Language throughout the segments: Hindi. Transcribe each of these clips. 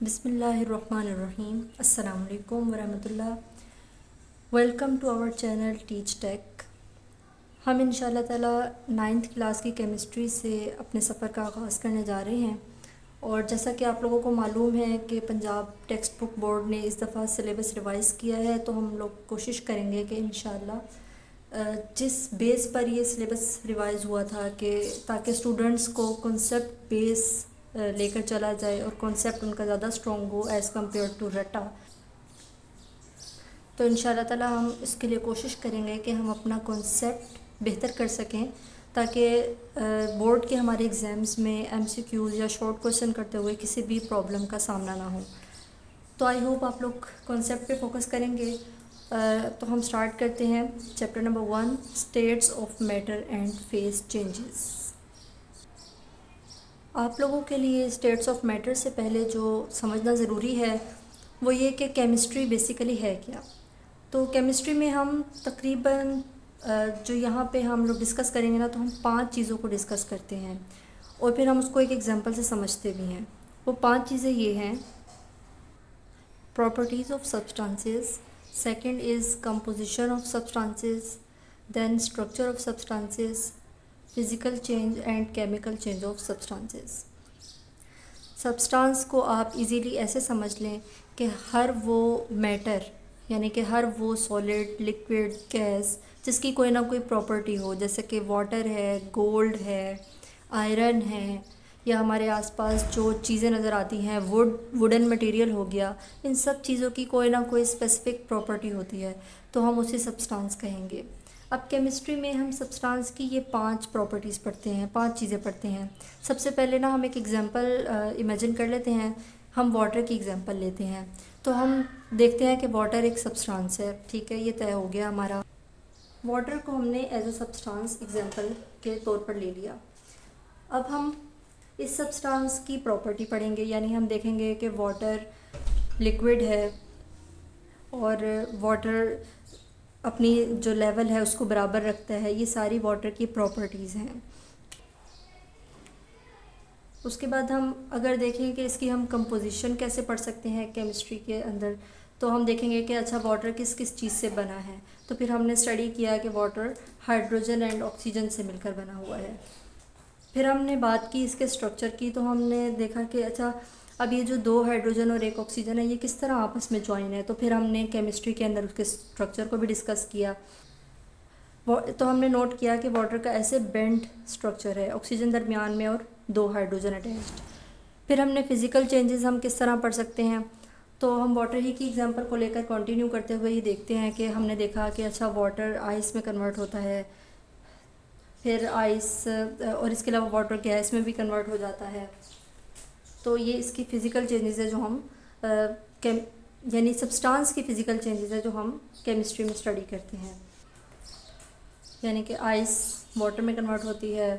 बिस्मिल्लाहिर्रहमानिर्रहीम। अस्सलाम वालेकुम वरहमतुल्लाह। Welcome to our channel teach tech. हम इंशाल्लाह ताला 9th क्लास की केमिस्ट्री से अपने सफ़र का आगाज़ करने जा रहे हैं। और जैसा कि आप लोगों को मालूम है कि पंजाब टेक्स्ट बुक बोर्ड ने इस दफ़ा सिलेबस रिवाइज़ किया है, तो हम लोग कोशिश करेंगे कि इंशाल्लाह जिस बेस पर ये सिलेबस रिवाइज़ हुआ था कि ताकि स्टूडेंट्स को कॉन्सेप्ट बेस लेकर चला जाए और कॉन्सेप्ट उनका ज़्यादा स्ट्रॉन्ग हो एज़ कम्पेयर टू रटा। तो इंशाल्लाह ताला हम इसके लिए कोशिश करेंगे कि हम अपना कॉन्सेप्ट बेहतर कर सकें ताकि बोर्ड के हमारे एग्ज़ाम्स में MCQs या शॉर्ट क्वेश्चन करते हुए किसी भी प्रॉब्लम का सामना ना हो। तो आई होप आप लोग कॉन्सेप्ट पे फोकस करेंगे। तो हम स्टार्ट करते हैं chapter number 1, states of matter and phase changes. आप लोगों के लिए स्टेट्स ऑफ मैटर से पहले जो समझना ज़रूरी है वो ये कि केमिस्ट्री बेसिकली है क्या। तो केमिस्ट्री में हम तकरीबन जो यहाँ पे हम लोग डिस्कस करेंगे ना, तो हम 5 चीज़ों को डिस्कस करते हैं और फिर हम उसको एक एग्जांपल से समझते भी हैं। वो 5 चीज़ें ये हैं: properties of substances, second is composition of substances, then structure of substances, physical change and chemical change of substances. Substance को आप इजीली ऐसे समझ लें कि हर वो मैटर, यानी कि हर वो सॉलिड, लिक्विड, गैस जिसकी कोई ना कोई प्रॉपर्टी हो, जैसे कि वाटर है, गोल्ड है, आयरन है, या हमारे आसपास जो चीज़ें नज़र आती हैं, वुडन मटेरियल हो गया, इन सब चीज़ों की कोई ना कोई स्पेसिफिक प्रॉपर्टी होती है, तो हम उसे सब्सटेंस कहेंगे। अब केमिस्ट्री में हम सब्सटेंस की ये 5 प्रॉपर्टीज़ पढ़ते हैं, 5 चीज़ें पढ़ते हैं। सबसे पहले ना हम एक एग्जांपल इमेजिन कर लेते हैं। हम वाटर की एग्जांपल लेते हैं, तो हम देखते हैं कि वाटर एक सब्सटेंस है। ठीक है, ये तय हो गया हमारा। वाटर को हमने एज अ सब्सटेंस एग्जांपल के तौर पर ले लिया। अब हम इस सब्सटेंस की प्रॉपर्टी पढ़ेंगे, यानी हम देखेंगे कि वाटर लिक्विड है और वाटर अपनी जो लेवल है उसको बराबर रखता है। ये सारी वाटर की प्रॉपर्टीज़ हैं। उसके बाद हम अगर देखें कि इसकी हम कंपोजिशन कैसे पढ़ सकते हैं केमिस्ट्री के अंदर, तो हम देखेंगे कि अच्छा वाटर किस किस चीज़ से बना है। तो फिर हमने स्टडी किया कि वाटर हाइड्रोजन एंड ऑक्सीजन से मिलकर बना हुआ है। फिर हमने बात की इसके स्ट्रक्चर की, तो हमने देखा कि अच्छा अब ये जो 2 हाइड्रोजन और 1 ऑक्सीजन है, ये किस तरह आपस में ज्वाइन है। तो फिर हमने केमिस्ट्री के अंदर उसके स्ट्रक्चर को भी डिस्कस किया। तो हमने नोट किया कि वाटर का ऐसे बेंड स्ट्रक्चर है, ऑक्सीजन दरमियान में और 2 हाइड्रोजन अटैच्ड। फिर हमने फ़िज़िकल चेंजेस हम किस तरह पढ़ सकते हैं, तो हम वाटर ही की एग्जांपल को लेकर कंटिन्यू करते हुए ये देखते हैं कि हमने देखा कि अच्छा वाटर आइस में कन्वर्ट होता है, फिर आइस और इसके अलावा वाटर गैस में भी कन्वर्ट हो जाता है। तो ये इसकी फ़िज़िकल चेंजेस है जो हम यानी सब्सटेंस की फ़िज़िकल चेंजेस है जो हम केमिस्ट्री में स्टडी करते हैं। यानी कि आइस वाटर में कन्वर्ट होती है,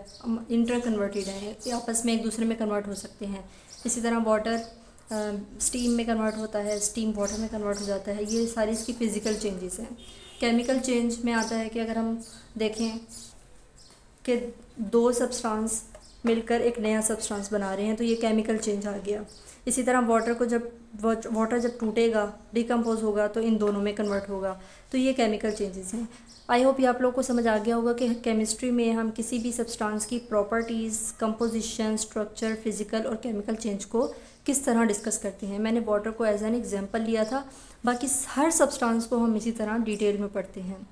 इंटर कन्वर्टेड है, ये आपस में एक दूसरे में कन्वर्ट हो सकते हैं। इसी तरह वाटर स्टीम में कन्वर्ट होता है, स्टीम वाटर में कन्वर्ट हो जाता है। ये सारी इसकी फ़िज़िकल चेंजेस हैं। केमिकल चेंज में आता है कि अगर हम देखें कि 2 सब्सटेंस मिलकर एक नया सब्सटेंस बना रहे हैं, तो ये केमिकल चेंज आ गया। इसी तरह वाटर जब टूटेगा, डिकम्पोज होगा, तो इन दोनों में कन्वर्ट होगा, तो ये केमिकल चेंजेस हैं। आई होप ये आप लोगों को समझ आ गया होगा कि केमिस्ट्री में हम किसी भी सब्सटेंस की प्रॉपर्टीज़, कंपोजिशन, स्ट्रक्चर, फिज़िकल और केमिकल चेंज को किस तरह डिस्कस करते हैं। मैंने वाटर को एज एन एग्जांपल लिया था, बाकी हर सब्सटेंस को हम इसी तरह डिटेल में पढ़ते हैं।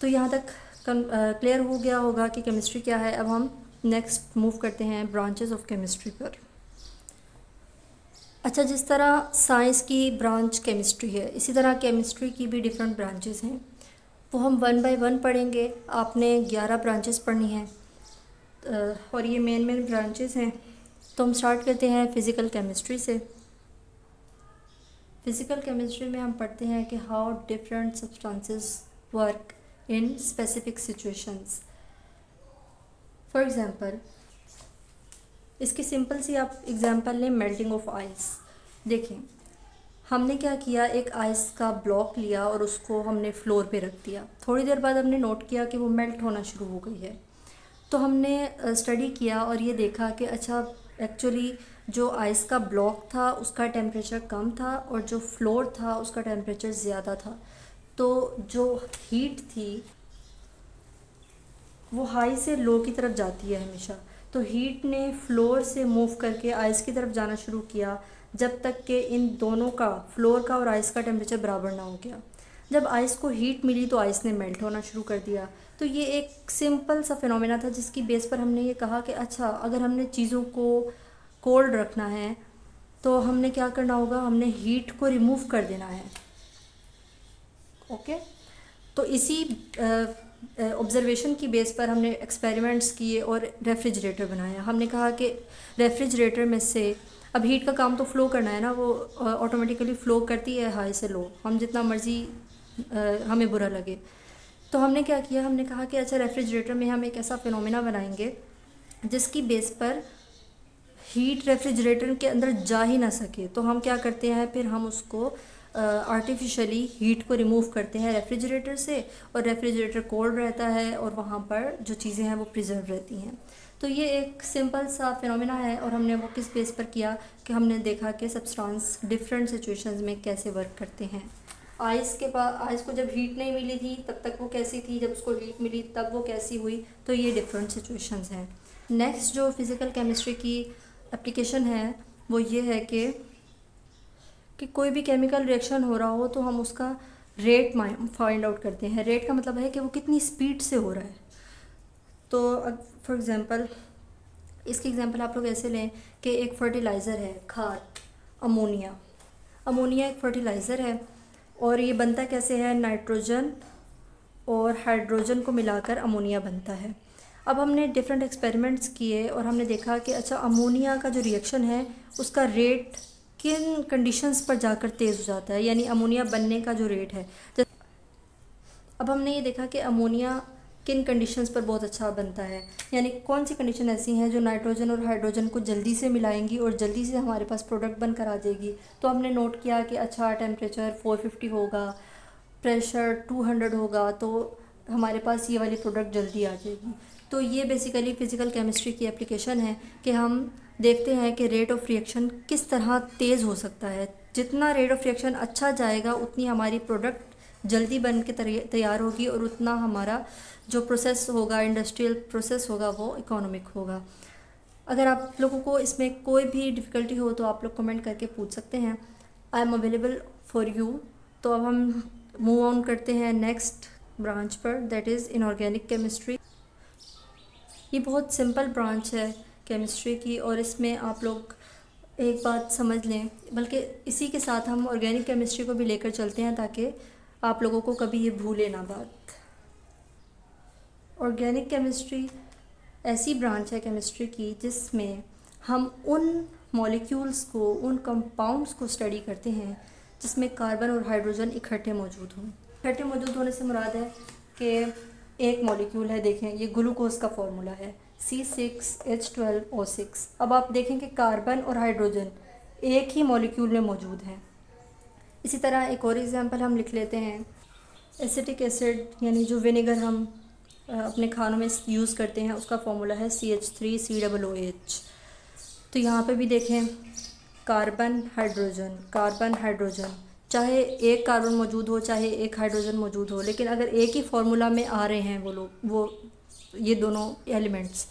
तो यहाँ तक क्लियर हो गया होगा कि केमिस्ट्री क्या है। अब हम नेक्स्ट मूव करते हैं ब्रांचेस ऑफ केमिस्ट्री पर। अच्छा, जिस तरह साइंस की ब्रांच केमिस्ट्री है, इसी तरह केमिस्ट्री की भी डिफरेंट ब्रांचेस हैं। वो हम 1 बाय 1 पढ़ेंगे। आपने 11 ब्रांचेस पढ़नी हैं और ये मेन ब्रांचेस हैं। तो हम स्टार्ट करते हैं फ़िज़िकल केमिस्ट्री से। फ़िज़िकल केमिस्ट्री में हम पढ़ते हैं कि how different substances work in specific situations. For example, इसकी सिंपल सी आप एग्ज़ाम्पल लें, मेल्टिंग ऑफ आइस। देखें, हमने क्या किया, एक आइस का ब्लॉक लिया और उसको हमने फ्लोर पे रख दिया। थोड़ी देर बाद हमने नोट किया कि वो मेल्ट होना शुरू हो गई है। तो हमने स्टडी किया और ये देखा कि अच्छा एक्चुअली जो आइस का ब्लॉक था उसका टेम्परेचर कम था और जो फ्लोर था उसका टेम्परेचर ज़्यादा था। तो जो हीट थी वो हाई से लो की तरफ जाती है हमेशा। तो हीट ने फ्लोर से मूव करके आइस की तरफ जाना शुरू किया जब तक कि इन दोनों का, फ्लोर का और आइस का टेम्परेचर बराबर ना हो गया। जब आइस को हीट मिली तो आइस ने मेल्ट होना शुरू कर दिया। तो ये एक सिंपल सा फिनोमेना था जिसकी बेस पर हमने ये कहा कि अच्छा, अगर हमने चीज़ों को कोल्ड रखना है तो हमने क्या करना होगा, हमने हीट को रिमूव कर देना है। ओके, तो इसी ऑब्जर्वेशन की बेस पर हमने एक्सपेरिमेंट्स किए और रेफ्रिजरेटर बनाया। हमने कहा कि रेफ्रिजरेटर में से अब हीट का काम तो फ़्लो करना है ना, वो ऑटोमेटिकली फ़्लो करती है हाई से लो, हम जितना मर्ज़ी हमें बुरा लगे। तो हमने क्या किया, हमने कहा कि अच्छा, रेफ्रिजरेटर में हम एक ऐसा फिनोमेना बनाएंगे जिसकी बेस पर हीट रेफ्रिजरेटर के अंदर जा ही ना सके। तो हम क्या करते हैं, फिर हम उसको आर्टिफिशियली हीट को रिमूव करते हैं रेफ्रिजरेटर से, और रेफ्रिजरेटर कोल्ड रहता है और वहाँ पर जो चीज़ें हैं वो प्रिजर्व रहती हैं। तो ये एक सिंपल सा फिनोमेना है और हमने वो किस बेस पर किया कि हमने देखा कि सब्सटेंस डिफरेंट सिचुएशंस में कैसे वर्क करते हैं। आइस के पास, आइस को जब हीट नहीं मिली थी तब तक वो कैसी थी, जब उसको हीट मिली तब वो कैसी हुई। तो ये डिफरेंट सिचुएशंस हैं। नेक्स्ट जो फिज़िकल केमिस्ट्री की एप्लीकेशन है वो ये है कि कोई भी केमिकल रिएक्शन हो रहा हो तो हम उसका रेट फाइंड आउट करते हैं। रेट का मतलब है कि वो कितनी स्पीड से हो रहा है। तो फॉर एग्ज़ाम्पल, इसकी एग्ज़ाम्पल आप लोग ऐसे लें कि एक फर्टिलाइज़र है, खाद, अमोनिया। अमोनिया एक फर्टिलाइज़र है और ये बनता कैसे है, नाइट्रोजन और हाइड्रोजन को मिलाकर अमोनिया बनता है। अब हमने डिफरेंट एक्सपेरिमेंट्स किए और हमने देखा कि अच्छा, अमोनिया का जो रिएक्शन है उसका रेट किन कंडीशंस पर जाकर तेज़ हो जाता है, यानी अमोनिया बनने का जो रेट है। अब हमने ये देखा कि अमोनिया किन कंडीशंस पर बहुत अच्छा बनता है, यानी कौन सी कंडीशन ऐसी हैं जो नाइट्रोजन और हाइड्रोजन को जल्दी से मिलाएंगी और जल्दी से हमारे पास प्रोडक्ट बनकर आ जाएगी। तो हमने नोट किया कि अच्छा, टेम्परेचर 450 होगा, प्रेशर 200 होगा, तो हमारे पास ये वाली प्रोडक्ट जल्दी आ जाएगी। तो ये बेसिकली फ़िज़िकल केमिस्ट्री की एप्लीकेशन है कि हम देखते हैं कि रेट ऑफ रिएक्शन किस तरह तेज़ हो सकता है। जितना रेट ऑफ रिएक्शन अच्छा जाएगा उतनी हमारी प्रोडक्ट जल्दी बन के तैयार होगी और उतना हमारा जो प्रोसेस होगा, इंडस्ट्रियल प्रोसेस होगा, वो इकोनॉमिक होगा। अगर आप लोगों को इसमें कोई भी डिफ़िकल्टी हो तो आप लोग कमेंट करके पूछ सकते हैं। I am available for you. तो अब हम मूव ऑन करते हैं नेक्स्ट ब्रांच पर, दैट इज़ इनऑर्गेनिक केमिस्ट्री। ये बहुत सिंपल ब्रांच है केमिस्ट्री की और इसमें आप लोग एक बात समझ लें, बल्कि इसी के साथ हम ऑर्गेनिक केमिस्ट्री को भी लेकर चलते हैं ताकि आप लोगों को कभी ये भूले ना बात। ऑर्गेनिक केमिस्ट्री ऐसी ब्रांच है केमिस्ट्री की जिसमें हम उन मॉलिक्यूल्स को, उन कंपाउंड्स को स्टडी करते हैं जिसमें कार्बन और हाइड्रोजन इकट्ठे मौजूद हों। इकट्ठे मौजूद होने से मुराद है कि एक मॉलिक्यूल है, देखें ये ग्लूकोज का फॉर्मूला है C6H12O6। अब आप देखें कि कार्बन और हाइड्रोजन एक ही मॉलिक्यूल में मौजूद हैं। इसी तरह एक और एग्जांपल हम लिख लेते हैं, एसिटिक एसिड यानी जो विनेगर हम अपने खानों में यूज़ करते हैं उसका फॉर्मूला है CH3COOH। तो यहाँ पे भी देखें कार्बन हाइड्रोजन, कार्बन हाइड्रोजन, चाहे एक कार्बन मौजूद हो चाहे एक हाइड्रोजन मौजूद हो, लेकिन अगर एक ही फार्मूला में आ रहे हैं वो ये दोनों एलिमेंट्स,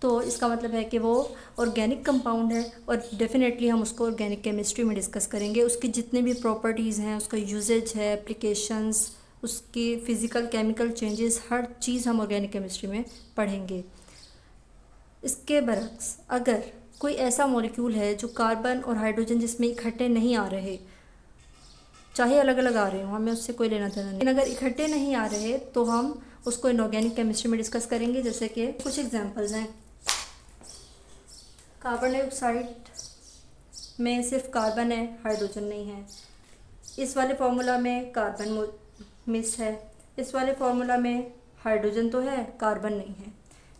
तो इसका मतलब है कि वो ऑर्गेनिक कंपाउंड है और डेफिनेटली हम उसको ऑर्गेनिक केमिस्ट्री में डिस्कस करेंगे। उसकी जितने भी प्रॉपर्टीज़ हैं, उसका यूजेज है, एप्लीकेशंस, उसकी फ़िज़िकल केमिकल चेंजेस, हर चीज़ हम ऑर्गेनिक केमिस्ट्री में पढ़ेंगे। इसके बरक्स अगर कोई ऐसा मॉलिक्यूल है जो कार्बन और हाइड्रोजन जिसमें इकट्ठे नहीं आ रहे, चाहे अलग अलग आ रहे हो, हमें उससे कोई लेना देना नहीं, लेकिन अगर इकट्ठे नहीं आ रहे तो हम उसको इनऑर्गेनिक केमिस्ट्री में डिस्कस करेंगे। जैसे कि कुछ एग्जांपल्स हैं, कार्बन डाइऑक्साइड में सिर्फ कार्बन है, हाइड्रोजन नहीं है। इस वाले फार्मूला में कार्बन मिस है, इस वाले फार्मूला में हाइड्रोजन तो है, कार्बन नहीं है।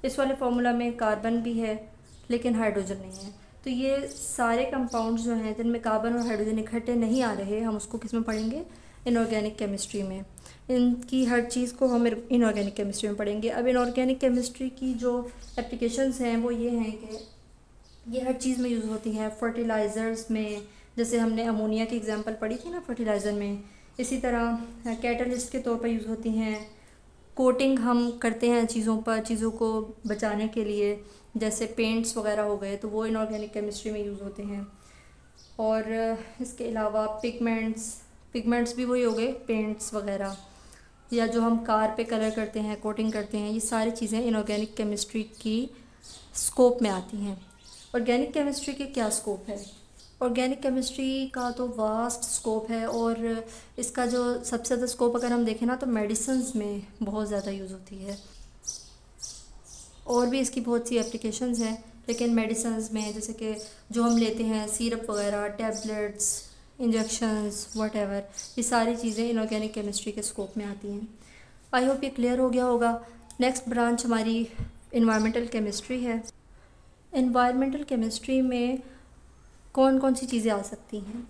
इस वाले फार्मूला में कार्बन भी है लेकिन हाइड्रोजन नहीं है। तो ये सारे कंपाउंड्स जो हैं जिनमें कार्बन और हाइड्रोजन इकट्ठे नहीं आ रहे, हम उसको किस में पढ़ेंगे, इनऑर्गेनिक केमिस्ट्री में। इनकी हर चीज़ को हम इनऑर्गेनिक केमिस्ट्री में पढ़ेंगे। अब इनऑर्गेनिक केमिस्ट्री की जो एप्लीकेशंस हैं वो ये हैं कि ये हर चीज़ में यूज़ होती हैं। फर्टिलाइज़र्स में, जैसे हमने अमोनिया की एग्जांपल पढ़ी थी ना फर्टिलाइज़र में, इसी तरह कैटलिस्ट के तौर पर यूज़ होती हैं। कोटिंग हम करते हैं चीज़ों पर, चीज़ों को बचाने के लिए, जैसे पेंट्स वगैरह हो गए, तो वो इनऑर्गेनिक केमिस्ट्री में यूज़ होते हैं। और इसके अलावा पिगमेंट्स भी वही हो गए, पेंट्स वगैरह, या जो हम कार पे कलर करते हैं, कोटिंग करते हैं, ये सारी चीज़ें इनऑर्गेनिक केमिस्ट्री की स्कोप में आती हैं। ऑर्गेनिक केमिस्ट्री के क्या स्कोप है? ऑर्गेनिक केमिस्ट्री का तो वास्ट स्कोप है, और इसका जो सबसे ज़्यादा स्कोप अगर हम देखें ना, तो मेडिसिन्स में बहुत ज़्यादा यूज़ होती है। और भी इसकी बहुत सी एप्लीकेशंस हैं, लेकिन मेडिसिन्स में जैसे कि जो हम लेते हैं सिरप वगैरह, टैबलेट्स, इंजेक्शंस, व्हाटएवर, ये सारी चीज़ें इनऑर्गेनिक केमिस्ट्री के स्कोप में आती हैं। आई होप ये क्लियर हो गया होगा। नेक्स्ट ब्रांच हमारी इन्वायरमेंटल केमिस्ट्री है। इन्वायरमेंटल केमिस्ट्री में कौन कौन सी चीज़ें आ सकती हैं?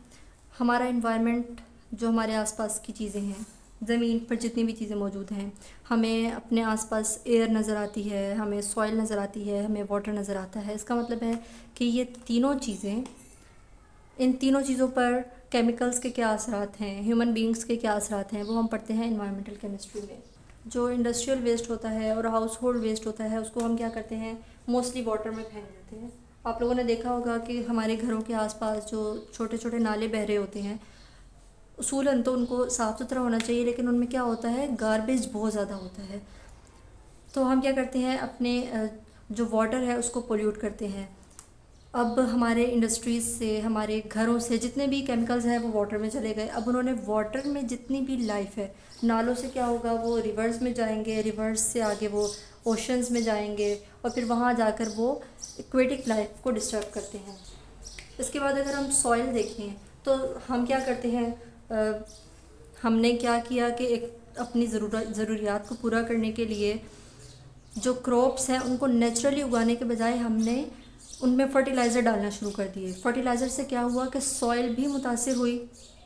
हमारा इन्वायरमेंट, जो हमारे आसपास की चीज़ें हैं, ज़मीन पर जितनी भी चीज़ें मौजूद हैं, हमें अपने आसपास एयर नज़र आती है, हमें सॉइल नज़र आती है, हमें वाटर नज़र आता है। इसका मतलब है कि ये तीनों चीज़ें, इन तीनों चीज़ों पर केमिकल्स के क्या असरात हैं, ह्यूमन बींग्स के क्या असरात हैं, वो हम पढ़ते हैं इन्वायरमेंटल केमिस्ट्री में। जो इंडस्ट्रियल वेस्ट होता है और हाउस होल्ड वेस्ट होता है, उसको हम क्या करते हैं, मोस्टली वाटर में फेंक देते हैं। आप लोगों ने देखा होगा कि हमारे घरों के आसपास जो छोटे छोटे नाले बह रहे होते हैं, उसूलन तो उनको साफ़ सुथरा होना चाहिए, लेकिन उनमें क्या होता है, गार्बेज बहुत ज़्यादा होता है। तो हम क्या करते हैं, अपने जो वाटर है उसको पोल्यूट करते हैं। अब हमारे इंडस्ट्रीज़ से, हमारे घरों से जितने भी केमिकल्स हैं वो वाटर में चले गए। अब उन्होंने वाटर में जितनी भी लाइफ है, नालों से क्या होगा, वो रिवर्स में जाएंगे, रिवर्स से आगे वो ओशंस में जाएंगे, और फिर वहाँ जाकर वो एक्वेटिक लाइफ को डिस्टर्ब करते हैं। इसके बाद अगर हम सॉइल देखें तो हम क्या करते हैं, हमने क्या किया कि एक अपनी ज़रूरियात को पूरा करने के लिए जो क्रॉप्स हैं उनको नेचुरली उगाने के बजाय हमने उनमें फर्टिलाइज़र डालना शुरू कर दिए। फर्टिलाइज़र से क्या हुआ कि सॉइल भी मुतासिर हुई।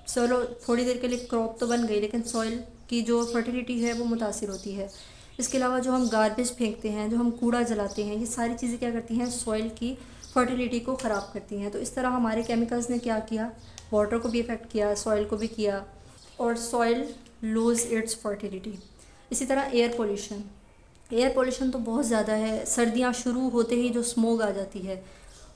चलो थोड़ी देर के लिए क्रॉप तो बन गई, लेकिन सॉइल की जो फर्टिलिटी है वो मुतासिर होती है। इसके अलावा जो हम गार्बेज फेंकते हैं, जो हम कूड़ा जलाते हैं, ये सारी चीज़ें क्या करती हैं, सॉइल की फर्टिलिटी को ख़राब करती हैं। तो इस तरह हमारे केमिकल्स ने क्या किया, वाटर को भी इफ़ेक्ट किया, सॉइल को भी किया, और सॉइल लूज़ इट्स फर्टिलिटी। इसी तरह एयर पोल्यूशन तो बहुत ज़्यादा है। सर्दियाँ शुरू होते ही जो स्मोग आ जाती है,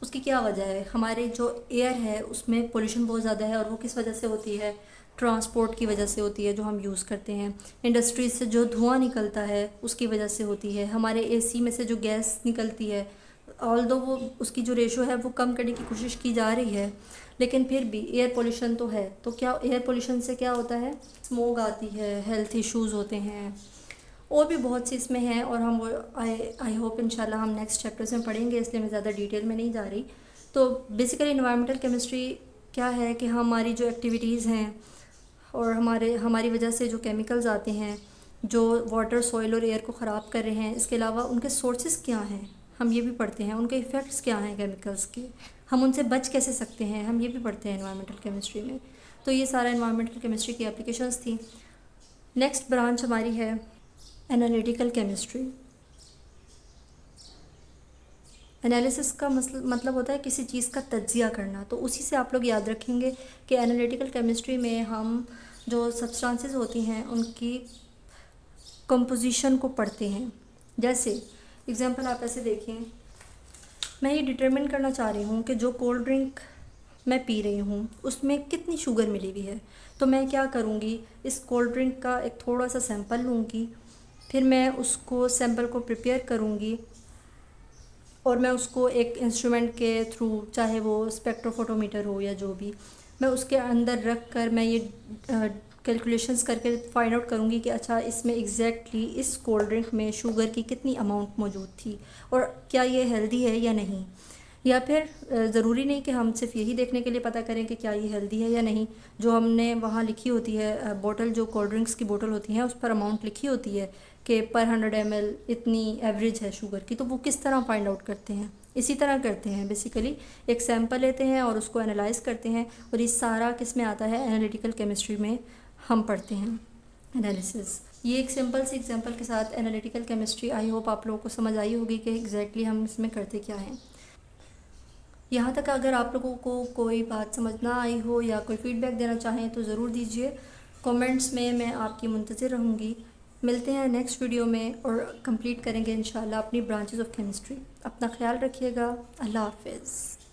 उसकी क्या वजह है, हमारे जो एयर है उसमें पोल्यूशन बहुत ज़्यादा है, और वो किस वजह से होती है, ट्रांसपोर्ट की वजह से होती है, जो हम यूज़ करते हैं। इंडस्ट्री से जो धुआं निकलता है उसकी वजह से होती है। हमारे एसी में से जो गैस निकलती है, ऑल्दो वो उसकी जो रेशो है वो कम करने की कोशिश की जा रही है, लेकिन फिर भी एयर पोल्यूशन तो है। तो क्या एयर पोल्यूशन से क्या होता है, स्मोग आती है, हेल्थ इश्यूज़ होते हैं, और भी बहुत सी इसमें हैं, और हम वो आई होप इंशाल्लाह हम नेक्स्ट चैप्टर्स में पढ़ेंगे, इसलिए मैं ज़्यादा डिटेल में नहीं जा रही। तो बेसिकली इन्वायरमेंटल केमिस्ट्री क्या है कि हमारी जो एक्टिविटीज़ हैं और हमारी वजह से जो केमिकल्स आते हैं, जो वाटर, सॉइल और एयर को ख़राब कर रहे हैं, इसके अलावा उनके सोर्सेज क्या हैं, हम ये भी पढ़ते हैं। उनके इफ़ेक्ट्स क्या हैं केमिकल्स के, हम उनसे बच कैसे सकते हैं, हम ये भी पढ़ते हैं इन्वायरमेंटल केमिस्ट्री में। तो ये सारा इन्वायरमेंटल केमिस्ट्री की एप्लीकेशंस थी। नेक्स्ट ब्रांच हमारी है एनालिटिकल केमिस्ट्री। एनालिसिस का मतलब होता है किसी चीज़ का तज्जिया करना। तो उसी से आप लोग याद रखेंगे कि एनालिटिकल केमिस्ट्री में हम जो सब्सटेंसेस होती हैं उनकी कंपोजिशन को पढ़ते हैं। जैसे एग्जांपल आप ऐसे देखें, मैं ये डिटरमिन करना चाह रही हूँ कि जो कोल्ड ड्रिंक मैं पी रही हूँ उसमें कितनी शुगर मिली हुई है। तो मैं क्या करूँगी, इस कोल्ड ड्रिंक का एक थोड़ा सा सैंपल लूँगी, फिर मैं उसको सैंपल को प्रिपेयर करूँगी, और मैं उसको एक इंस्ट्रूमेंट के थ्रू, चाहे वो स्पेक्ट्रोफोटोमीटर हो या जो भी, मैं उसके अंदर रख कर मैं ये कैलकुलेशंस करके फाइंड आउट करूँगी कि अच्छा इसमें एग्जैक्टली इस कोल्ड ड्रिंक में शुगर की कितनी अमाउंट मौजूद थी, और क्या ये हेल्दी है या नहीं। या फिर ज़रूरी नहीं कि हम सिर्फ यही देखने के लिए पता करें कि क्या ये हेल्दी है या नहीं। जो हमने वहाँ लिखी होती है बोतल, जो कोल्ड ड्रिंक्स की बोतल होती हैं, उस पर अमाउंट लिखी होती है कि पर 100 ml इतनी एवरेज है शुगर की। तो वो किस तरह फाइंड आउट करते हैं, इसी तरह करते हैं। बेसिकली एक सैंपल लेते हैं और उसको एनालाइज करते हैं, और ये सारा किस में आता है, एनालिटिकल केमिस्ट्री में हम पढ़ते हैं एनालिसिस। ये एक सिंपल सी एग्जांपल के साथ एनालिटिकल केमिस्ट्री आई होप आप लोगों को समझ आई होगी कि एग्जैक्टली हम इसमें करते क्या हैं। यहाँ तक अगर आप लोगों को कोई बात समझ ना आई हो या कोई फ़ीडबैक देना चाहें तो ज़रूर दीजिए कमेंट्स में, मैं आपकी मुंतज़िर रहूँगी। मिलते हैं नेक्स्ट वीडियो में और कंप्लीट करेंगे इंशाल्लाह अपनी ब्रांचेस ऑफ केमिस्ट्री। अपना ख्याल रखिएगा। अल्लाह हाफ़िज़।